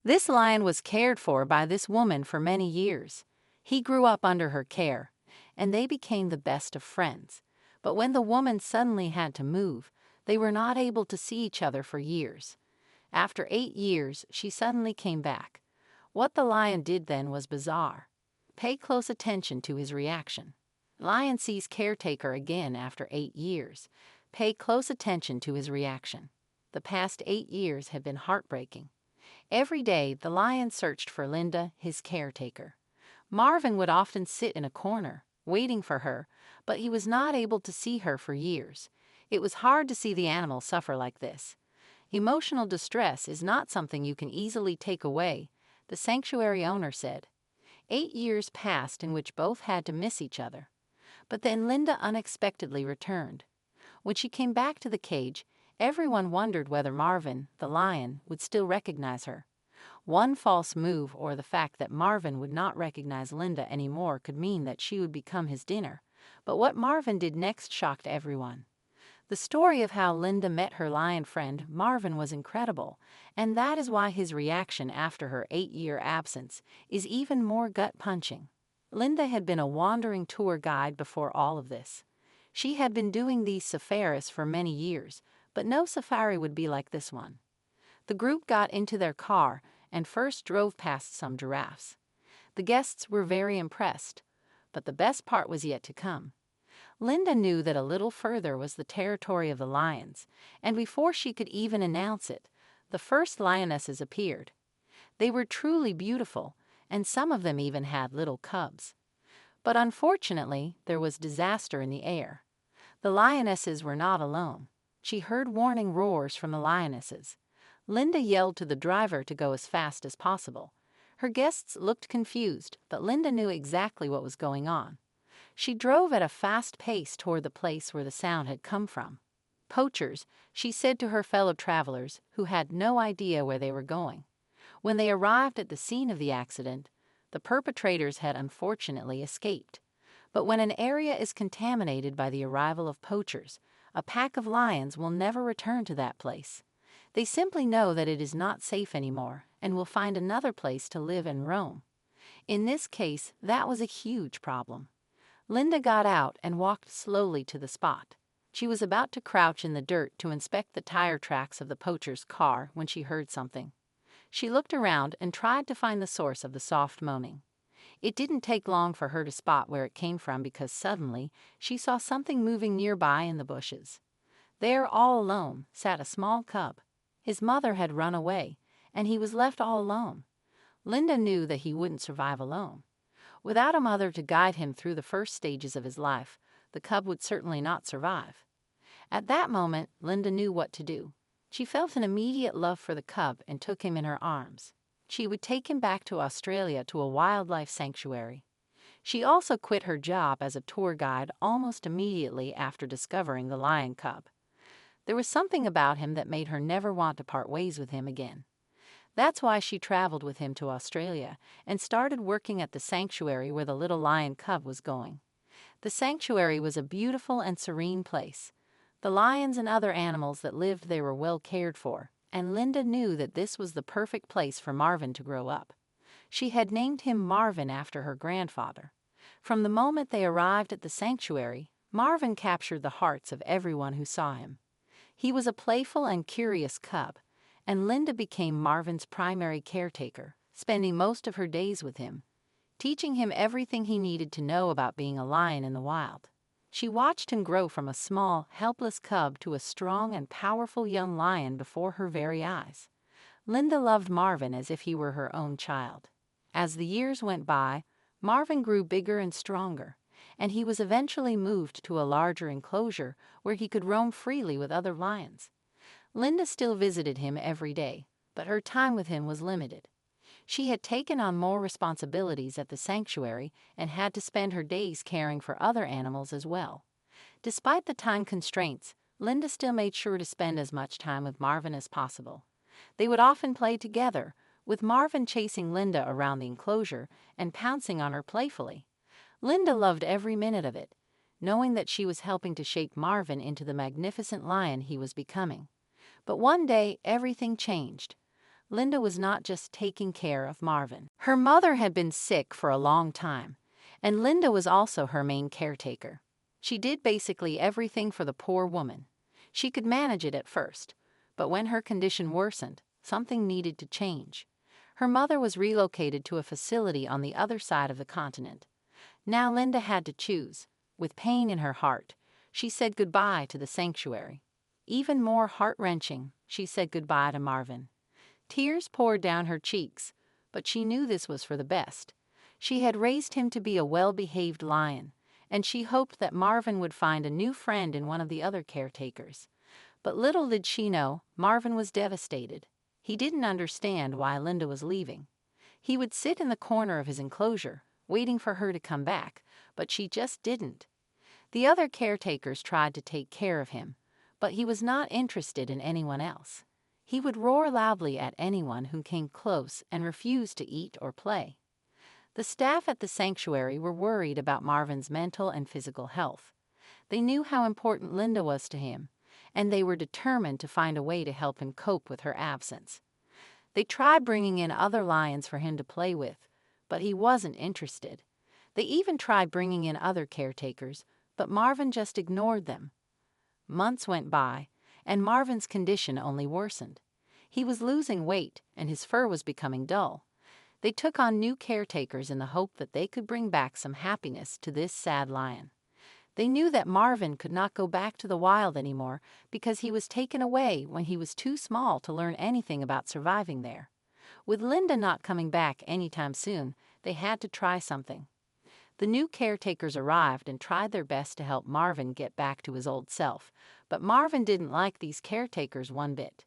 This lion was cared for by this woman for many years. He grew up under her care, and they became the best of friends. But when the woman suddenly had to move, they were not able to see each other for years. After 8 years, she suddenly came back. What the lion did then was bizarre. Pay close attention to his reaction. Lion sees Caretaker again after 8 years. Pay close attention to his reaction. The past 8 years had been heartbreaking. Every day, the lion searched for Linda, his caretaker. Marvin would often sit in a corner, waiting for her, but he was not able to see her for years. It was hard to see the animal suffer like this. Emotional distress is not something you can easily take away, the sanctuary owner said. 8 years passed in which both had to miss each other. But then Linda unexpectedly returned. When she came back to the cage, everyone wondered whether Marvin, the lion, would still recognize her. One false move or the fact that Marvin would not recognize Linda anymore could mean that she would become his dinner. But what Marvin did next shocked everyone. The story of how Linda met her lion friend Marvin was incredible, and that is why his reaction after her 8-year absence is even more gut-punching. Linda had been a wandering tour guide before all of this. She had been doing these safaris for many years, but no safari would be like this one. The group got into their car and first drove past some giraffes. The guests were very impressed, but the best part was yet to come. Linda knew that a little further was the territory of the lions, and before she could even announce it, the first lionesses appeared. They were truly beautiful, and some of them even had little cubs. But unfortunately, there was disaster in the air. The lionesses were not alone. She heard warning roars from the lionesses. Linda yelled to the driver to go as fast as possible. Her guests looked confused, but Linda knew exactly what was going on. She drove at a fast pace toward the place where the sound had come from. Poachers, she said to her fellow travelers, who had no idea where they were going. When they arrived at the scene of the accident, the perpetrators had unfortunately escaped. But when an area is contaminated by the arrival of poachers, a pack of lions will never return to that place. They simply know that it is not safe anymore and will find another place to live and roam. In this case, that was a huge problem. Linda got out and walked slowly to the spot. She was about to crouch in the dirt to inspect the tire tracks of the poacher's car when she heard something. She looked around and tried to find the source of the soft moaning. It didn't take long for her to spot where it came from because suddenly she saw something moving nearby in the bushes. There, all alone, sat a small cub. His mother had run away, and he was left all alone. Linda knew that he wouldn't survive alone. Without a mother to guide him through the first stages of his life, the cub would certainly not survive. At that moment, Linda knew what to do. She felt an immediate love for the cub and took him in her arms. She would take him back to Australia to a wildlife sanctuary. She also quit her job as a tour guide almost immediately after discovering the lion cub. There was something about him that made her never want to part ways with him again. That's why she traveled with him to Australia and started working at the sanctuary where the little lion cub was going. The sanctuary was a beautiful and serene place. The lions and other animals that lived there were well cared for, and Linda knew that this was the perfect place for Marvin to grow up. She had named him Marvin after her grandfather. From the moment they arrived at the sanctuary, Marvin captured the hearts of everyone who saw him. He was a playful and curious cub, and Linda became Marvin's primary caretaker, spending most of her days with him, teaching him everything he needed to know about being a lion in the wild. She watched him grow from a small, helpless cub to a strong and powerful young lion before her very eyes. Linda loved Marvin as if he were her own child. As the years went by, Marvin grew bigger and stronger, and he was eventually moved to a larger enclosure where he could roam freely with other lions. Linda still visited him every day, but her time with him was limited. She had taken on more responsibilities at the sanctuary and had to spend her days caring for other animals as well. Despite the time constraints, Linda still made sure to spend as much time with Marvin as possible. They would often play together, with Marvin chasing Linda around the enclosure and pouncing on her playfully. Linda loved every minute of it, knowing that she was helping to shape Marvin into the magnificent lion he was becoming. But one day, everything changed. Linda was not just taking care of Marvin. Her mother had been sick for a long time, and Linda was also her main caretaker. She did basically everything for the poor woman. She could manage it at first, but when her condition worsened, something needed to change. Her mother was relocated to a facility on the other side of the continent. Now Linda had to choose. With pain in her heart, she said goodbye to the sanctuary. Even more heart-wrenching, she said goodbye to Marvin. Tears poured down her cheeks, but she knew this was for the best. She had raised him to be a well-behaved lion, and she hoped that Marvin would find a new friend in one of the other caretakers. But little did she know, Marvin was devastated. He didn't understand why Linda was leaving. He would sit in the corner of his enclosure, waiting for her to come back, but she just didn't. The other caretakers tried to take care of him, but he was not interested in anyone else. He would roar loudly at anyone who came close and refused to eat or play. The staff at the sanctuary were worried about Marvin's mental and physical health. They knew how important Linda was to him, and they were determined to find a way to help him cope with her absence. They tried bringing in other lions for him to play with, but he wasn't interested. They even tried bringing in other caretakers, but Marvin just ignored them. Months went by, and Marvin's condition only worsened. He was losing weight, and his fur was becoming dull. They took on new caretakers in the hope that they could bring back some happiness to this sad lion. They knew that Marvin could not go back to the wild anymore because he was taken away when he was too small to learn anything about surviving there. With Linda not coming back anytime soon, they had to try something. The new caretakers arrived and tried their best to help Marvin get back to his old self, but Marvin didn't like these caretakers one bit.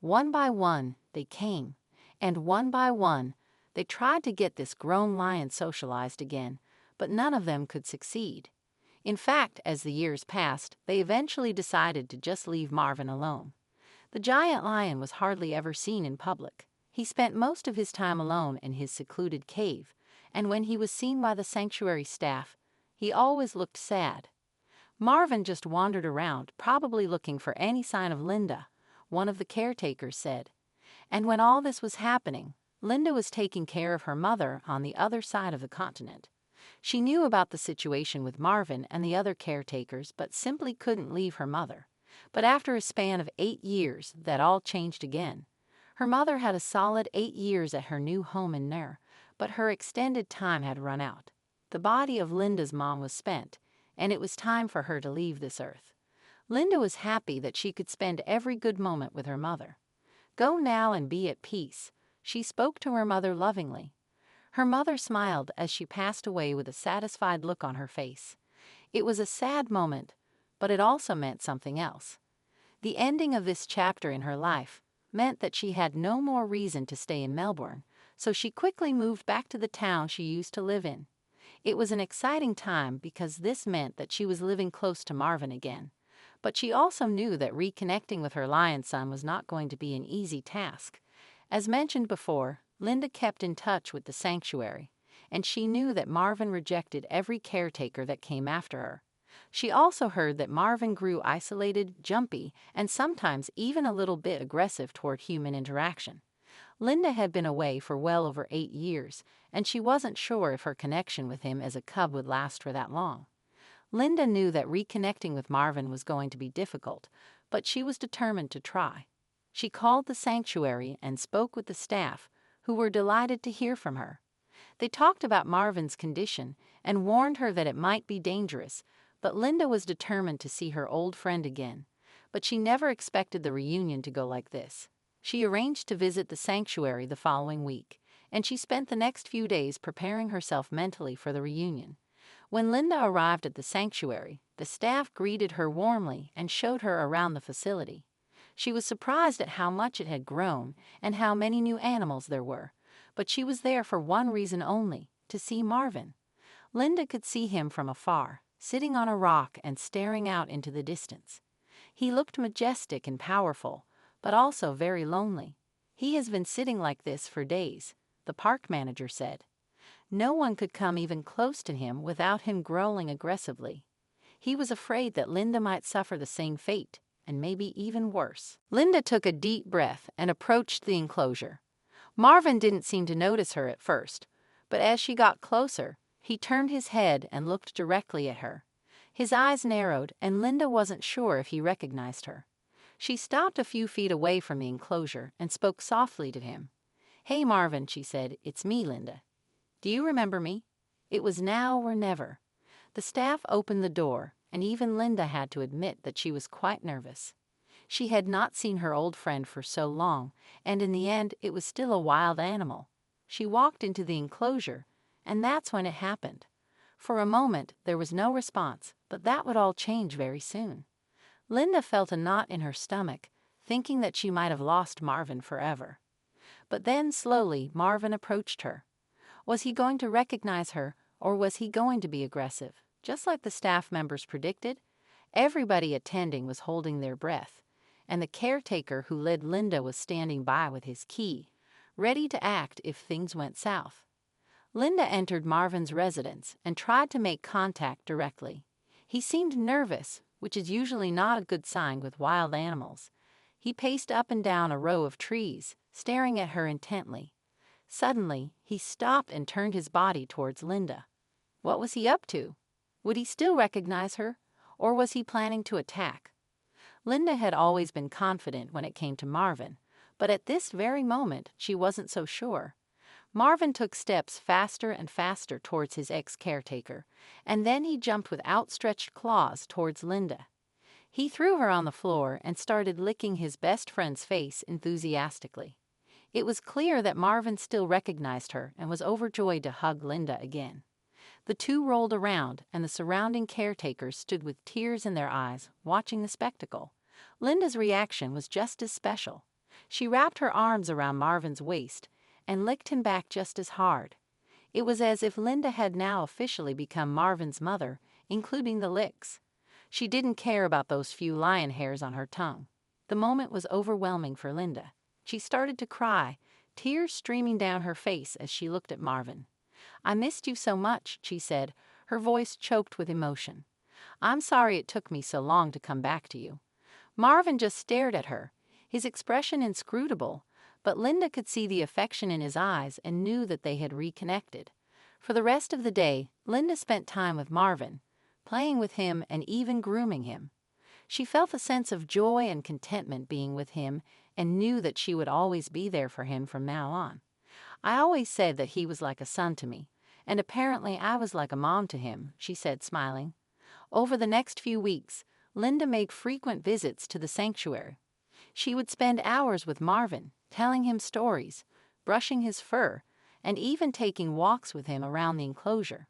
One by one, they came, and one by one, they tried to get this grown lion socialized again, but none of them could succeed. In fact, as the years passed, they eventually decided to just leave Marvin alone. The giant lion was hardly ever seen in public. He spent most of his time alone in his secluded cave, and when he was seen by the sanctuary staff, he always looked sad. Marvin just wandered around, probably looking for any sign of Linda, one of the caretakers said. And when all this was happening, Linda was taking care of her mother on the other side of the continent. She knew about the situation with Marvin and the other caretakers, but simply couldn't leave her mother. But after a span of 8 years, that all changed again. Her mother had a solid 8 years at her new home in Ner, but her extended time had run out. The body of Linda's mom was spent, and it was time for her to leave this earth. Linda was happy that she could spend every good moment with her mother. "Go now and be at peace," she spoke to her mother lovingly. Her mother smiled as she passed away with a satisfied look on her face. It was a sad moment, but it also meant something else. The ending of this chapter in her life meant that she had no more reason to stay in Melbourne, so she quickly moved back to the town she used to live in. It was an exciting time because this meant that she was living close to Marvin again. But she also knew that reconnecting with her lion son was not going to be an easy task. As mentioned before, Linda kept in touch with the sanctuary, and she knew that Marvin rejected every caretaker that came after her. She also heard that Marvin grew isolated, jumpy, and sometimes even a little bit aggressive toward human interaction. Linda had been away for well over 8 years, and she wasn't sure if her connection with him as a cub would last for that long. Linda knew that reconnecting with Marvin was going to be difficult, but she was determined to try. She called the sanctuary and spoke with the staff, who were delighted to hear from her. They talked about Marvin's condition and warned her that it might be dangerous, but Linda was determined to see her old friend again. But she never expected the reunion to go like this. She arranged to visit the sanctuary the following week, and she spent the next few days preparing herself mentally for the reunion. When Linda arrived at the sanctuary, the staff greeted her warmly and showed her around the facility. She was surprised at how much it had grown and how many new animals there were, but she was there for one reason only, to see Marvin. Linda could see him from afar, sitting on a rock and staring out into the distance. He looked majestic and powerful, but also very lonely. "He has been sitting like this for days," the park manager said. No one could come even close to him without him growling aggressively. He was afraid that Linda might suffer the same fate, and maybe even worse. Linda took a deep breath and approached the enclosure. Marvin didn't seem to notice her at first, but as she got closer, he turned his head and looked directly at her. His eyes narrowed, and Linda wasn't sure if he recognized her. She stopped a few feet away from the enclosure and spoke softly to him. "Hey, Marvin," she said, "it's me, Linda. Do you remember me?" It was now or never. The staff opened the door, and even Linda had to admit that she was quite nervous. She had not seen her old friend for so long, and in the end it was still a wild animal. She walked into the enclosure, and that's when it happened. For a moment there was no response, but that would all change very soon. Linda felt a knot in her stomach, thinking that she might have lost Marvin forever. But then slowly Marvin approached her. Was he going to recognize her, or was he going to be aggressive, just like the staff members predicted? Everybody attending was holding their breath, and the caretaker who led Linda was standing by with his key, ready to act if things went south. Linda entered Marvin's residence and tried to make contact directly. He seemed nervous, which is usually not a good sign with wild animals. He paced up and down a row of trees, staring at her intently. Suddenly, he stopped and turned his body towards Linda. What was he up to? Would he still recognize her, or was he planning to attack? Linda had always been confident when it came to Marvin, but at this very moment she wasn't so sure. Marvin took steps faster and faster towards his ex-caretaker, and then he jumped with outstretched claws towards Linda. He threw her on the floor and started licking his best friend's face enthusiastically. It was clear that Marvin still recognized her and was overjoyed to hug Linda again. The two rolled around, and the surrounding caretakers stood with tears in their eyes, watching the spectacle. Linda's reaction was just as special. She wrapped her arms around Marvin's waist and licked him back just as hard. It was as if Linda had now officially become Marvin's mother, including the licks. She didn't care about those few lion hairs on her tongue. The moment was overwhelming for Linda. She started to cry, tears streaming down her face as she looked at Marvin. "I missed you so much," she said, her voice choked with emotion. "I'm sorry it took me so long to come back to you." Marvin just stared at her, his expression inscrutable, but Linda could see the affection in his eyes and knew that they had reconnected. For the rest of the day, Linda spent time with Marvin, playing with him and even grooming him. She felt a sense of joy and contentment being with him and knew that she would always be there for him from now on. "I always said that he was like a son to me, and apparently I was like a mom to him," she said, smiling. Over the next few weeks, Linda made frequent visits to the sanctuary. She would spend hours with Marvin, telling him stories, brushing his fur, and even taking walks with him around the enclosure.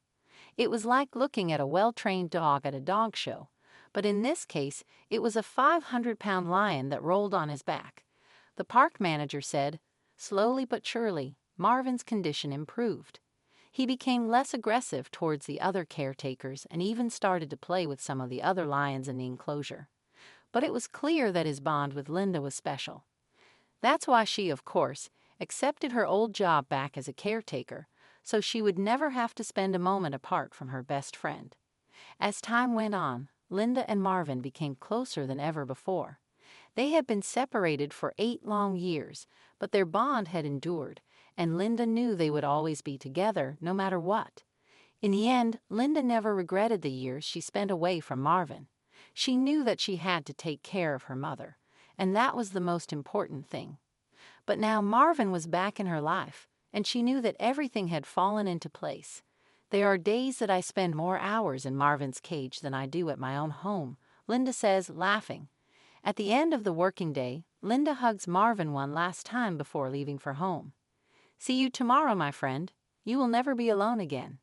It was like looking at a well-trained dog at a dog show, but in this case, it was a 500-pound lion that rolled on his back. The park manager said, slowly but surely, Marvin's condition improved. He became less aggressive towards the other caretakers and even started to play with some of the other lions in the enclosure. But it was clear that his bond with Linda was special. That's why she, of course, accepted her old job back as a caretaker, so she would never have to spend a moment apart from her best friend. As time went on, Linda and Marvin became closer than ever before. They had been separated for 8 long years, but their bond had endured, and Linda knew they would always be together no matter what. In the end, Linda never regretted the years she spent away from Marvin. She knew that she had to take care of her mother, and that was the most important thing. But now Marvin was back in her life, and she knew that everything had fallen into place. "There are days that I spend more hours in Marvin's cage than I do at my own home," Linda says, laughing. At the end of the working day, Linda hugs Marvin one last time before leaving for home. "See you tomorrow, my friend. You will never be alone again."